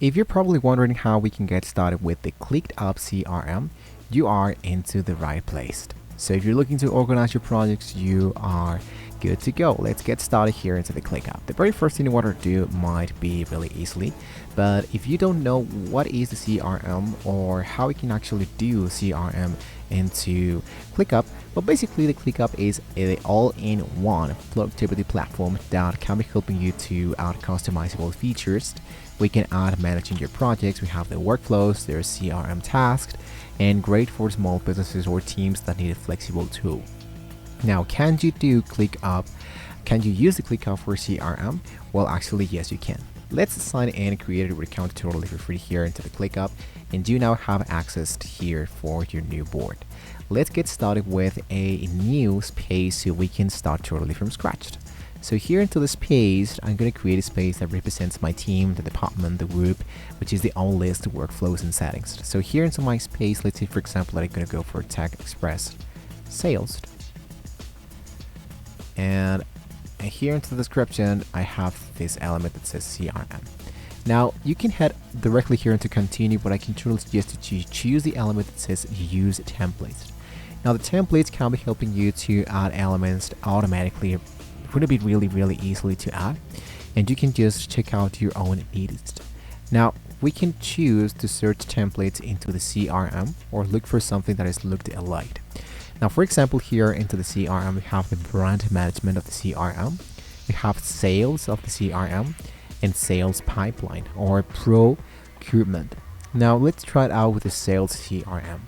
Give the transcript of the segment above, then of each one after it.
If you're probably wondering how we can get started with the ClickUp CRM, you are into the right place. So if you're looking to organize your projects, you are good to go. Let's get started here into the ClickUp. The very first thing you want to do might be really easily, but if you don't know what is the CRM or how we can actually do CRM into ClickUp, well, basically the ClickUp is an all-in-one productivity platform that can be helping you to add customizable features. We can add managing your projects. We have the workflows, there's CRM tasks, and great for small businesses or teams that need a flexible tool. Now, can you do ClickUp? Can you use the ClickUp for CRM? Well, actually, yes, you can. Let's sign in and create a account totally for free here into the ClickUp, and you now have access here for your new board. Let's get started with a new space so we can start totally from scratch. So here into the space, I'm going to create a space that represents my team, the department, the group, which is the own list, workflows, and settings. So here into my space, let's say, for example, that I'm going to go for Tech Express Sales. And here into the description, I have this element that says CRM. Now, you can head directly here into continue, but I can truly suggest that you choose the element that says use templates. Now, the templates can be helping you to add elements automatically. Going to be really easily to add, and you can just check out your own needs. Now we can choose to search templates into the CRM or look for something that is looked alike. Now, for example, here into the CRM we have the brand management of the CRM, we have sales of the CRM, and sales pipeline or procurement. Now let's try it out with the sales CRM.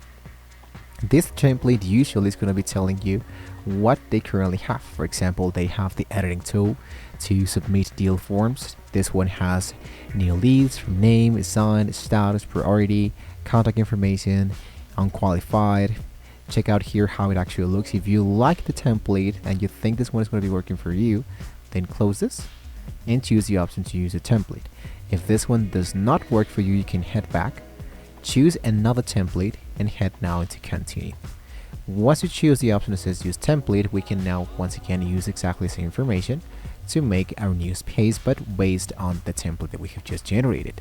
This template usually is going to be telling you what they currently have. For example, they have the editing tool to submit deal forms. This one has new leads from name, assigned, status, priority, contact information, unqualified. Check out here how it actually looks. If you like the template and you think this one is going to be working for you, then close this and choose the option to use a template. If this one does not work for you, you can head back, choose another template, and head now into continue. Once you choose the option that says use template, we can now once again use exactly the same information to make our new space, but based on the template that we have just generated.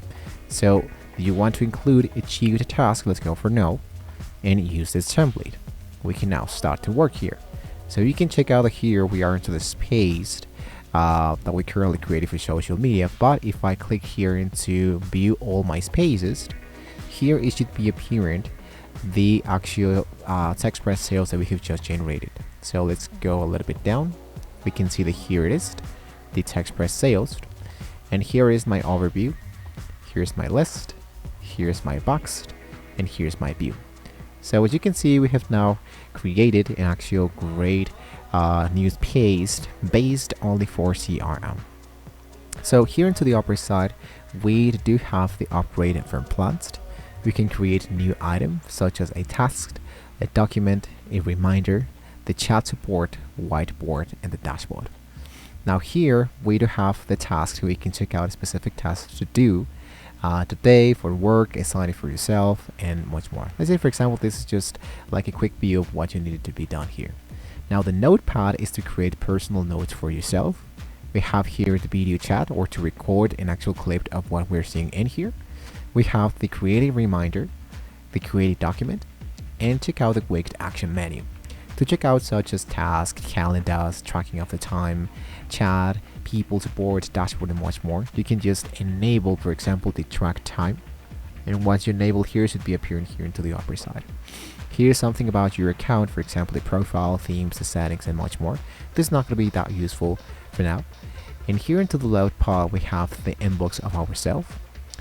So do you want to include achieved task? Let's go for no and use this template. We can now start to work here. So you can check out here we are into the space that we currently created for social media, but if I click here into view all my spaces, here it should be appearing the actual Tech Express sales that we have just generated. So let's go a little bit down. We can see that here it is, the Tech Express sales, and here is my overview, here's my list, here's my box, and here's my view. So as you can see, we have now created an actual great news page based only for CRM. So here into the upper side, we do have the upgrade from plans. We can create new items such as a task, a document, a reminder, the chat support, whiteboard, and the dashboard. Now here we do have the tasks. We can check out a specific task to do today for work, assign it for yourself, and much more. Let's say, for example, this is just like a quick view of what you needed to be done here. Now the notepad is to create personal notes for yourself. We have here the video chat or to record an actual clip of what we're seeing in here. We have the create a reminder, the create a document, and check out the quick action menu. To check out such as tasks, calendars, tracking of the time, chat, people support, dashboard, and much more, you can just enable, for example, the track time. And once you enable here, it should be appearing here into the upper side. Here's something about your account, for example, the profile, themes, the settings, and much more. This is not going to be that useful for now. And here into the left part, we have the inbox of ourselves,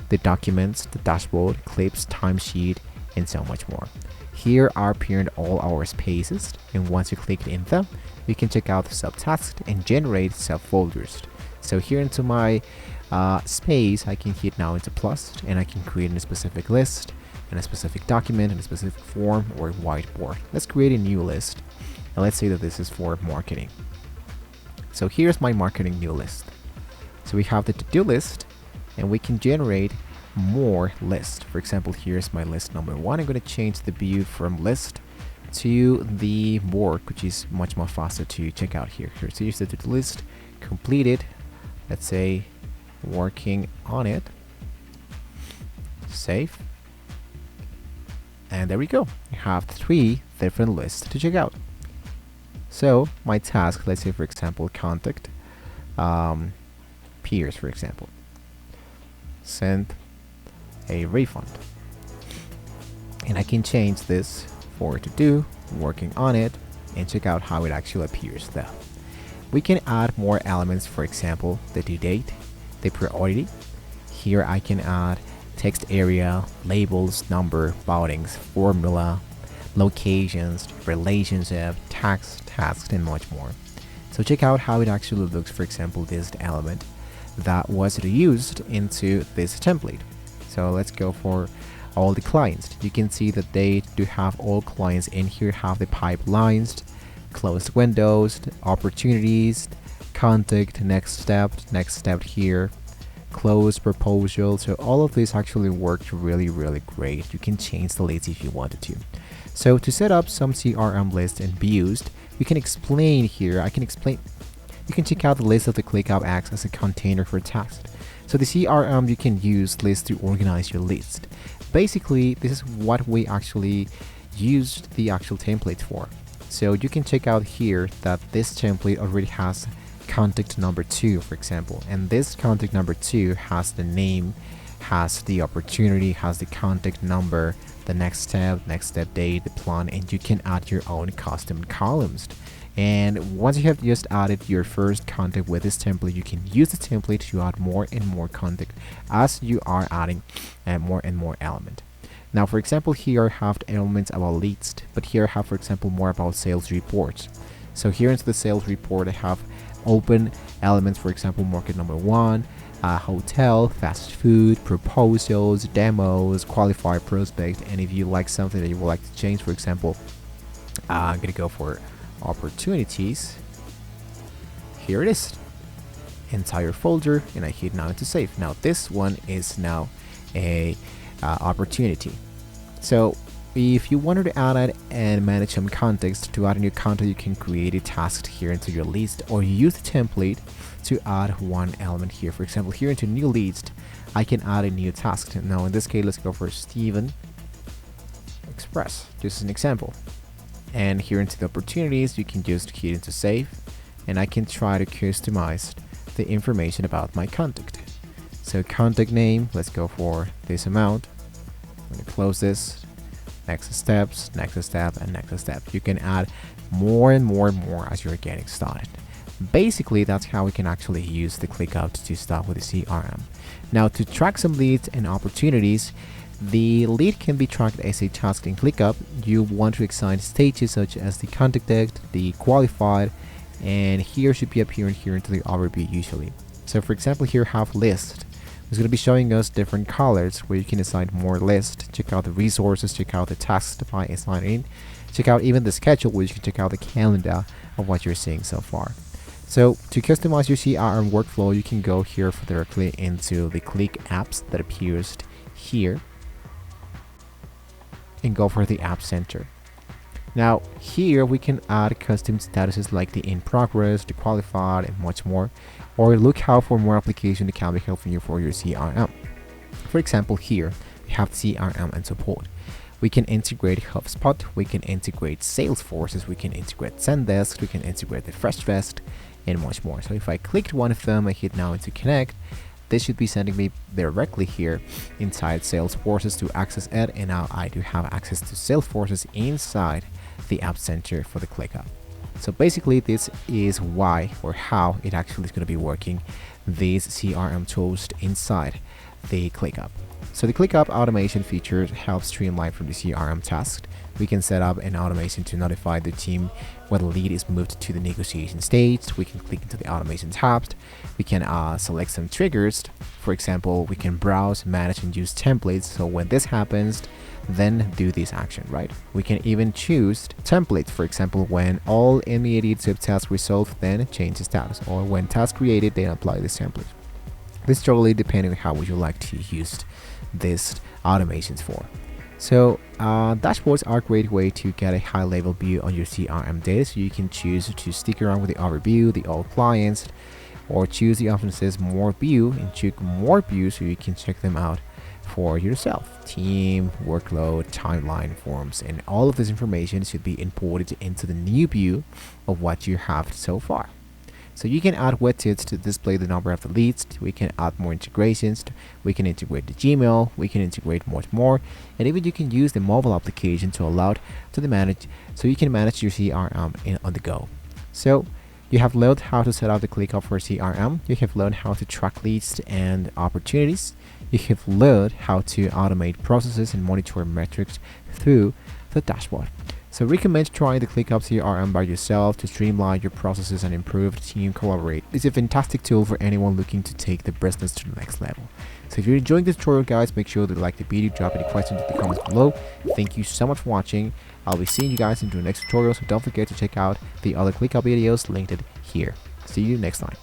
the documents, the dashboard, clips, timesheet, and so much more. Here are appearing all our spaces, and once you click in them, you can check out the subtasks and generate subfolders. So here into my space, I can hit now into plus, and I can create a specific list, and a specific document, and a specific form or whiteboard. Let's create a new list, and let's say that this is for marketing. So here's my marketing new list. So we have the to-do list, and we can generate more lists. For example, here's my list number 1. I'm going to change the view from list to the board, which is much more faster to check out here. So here's the to-do list completed. Let's say working on it. save, and there we go. We have 3 different lists to check out. So my task, let's say for example contact peers, for example, send a refund, and I can change this for to do, working on it, and check out how it actually appears there. We can add more elements, for example the due date, the priority. Here I can add text area, labels, number, boundings, formula, locations, relationship, text, tasks, and much more. So check out how it actually looks, for example this element that was reused into this template. So let's go for all the clients. You can see that they do have all clients in here, have the pipelines, closed windows, opportunities, contact, next step here, close proposal. So all of this actually worked really great. You can change the lists if you wanted to. So to set up some CRM lists and views, we can explain here. You can check out the list of the ClickUp acts as a container for text. So the CRM, you can use lists to organize your list. Basically, this is what we actually used the actual template for. So you can check out here that this template already has contact number 2, for example, and this contact number 2 has the name, has the opportunity, has the contact number, the next step date, the plan, and you can add your own custom columns. And once you have just added your first contact with this template, you can use the template to add more and more contact as you are adding more and more element. Now, for example, here I have the elements about leads, but here I have, for example, more about sales reports. So here into the sales report, I have open elements, for example, market number 1, hotel, fast food, proposals, demos, qualified prospect. And if you like something that you would like to change, for example, I'm gonna go for opportunities. Here it is, entire folder, and I hit now to save. Now this one is now a opportunity. So if you wanted to add it and manage some context to add a new content, you can create a task here into your list, or use the template to add one element here. For example, here into new list, I can add a new task. Now in this case, let's go for Steven Express, just as an example. And here into the opportunities, you can just hit into save, and I can try to customize the information about my contact. So contact name, let's go for this amount. I'm going to close this. Next steps, next step, and next step. You can add more and more as you're getting started. Basically, that's how we can actually use the ClickUp to start with the CRM. Now, to track some leads and opportunities, the lead can be tracked as a task in ClickUp. You want to assign stages such as the contact date, the qualified, and here should be appearing here into the overview usually. So for example, here have list. It's going to be showing us different colors where you can assign more lists. Check out the resources, check out the tasks by assigning, check out even the schedule where you can check out the calendar of what you're seeing so far. So to customize your CRM workflow, you can go here directly into the Click Apps that appears here and go for the App Center. Now here we can add custom statuses like the in progress, the qualified, and much more, or look out for more applications that can be helping you for your CRM. For example, here we have CRM and support. We can integrate HubSpot, we can integrate Salesforce, we can integrate Zendesk, we can integrate the FreshVest, and much more. So if I clicked one of them, I hit now into connect, this should be sending me directly here inside Salesforce to access it, and now I do have access to Salesforce inside the App Center for the ClickUp. So basically, this is why or how it actually is going to be working these CRM tools inside the ClickUp. So the ClickUp automation feature helps streamline from the CRM task. We can set up an automation to notify the team when the lead is moved to the negotiation stage. We can click into the automation tab. We can select some triggers. For example, we can browse, manage, and use templates. So when this happens, then do this action, right? We can even choose templates. For example, when all immediate subtasks resolved, then change the status, or when task created, then apply this template. This totally depending on how would you like to use this automations for. So dashboards are a great way to get a high-level view on your CRM data. So you can choose to stick around with the overview, the all clients, or choose the option that says more view and check more views so you can check them out for yourself. Team, workload, timeline, forms, and all of this information should be imported into the new view of what you have so far. So you can add widgets to display the number of the leads. We can add more integrations. We can integrate the Gmail. We can integrate much more, and even you can use the mobile application to allow to the manage, so you can manage your CRM on the go. So you have learned how to set up the ClickUp for CRM. You have learned how to track leads and opportunities. You have learned how to automate processes and monitor metrics through the dashboard. So recommend trying the ClickUp CRM by yourself to streamline your processes and improve team collaborate. It's a fantastic tool for anyone looking to take the business to the next level. So if you're enjoying this tutorial, guys, make sure to like the video, drop any questions in the comments below. Thank you so much for watching. I'll be seeing you guys in the next tutorial, so don't forget to check out the other ClickUp videos linked here. See you next time.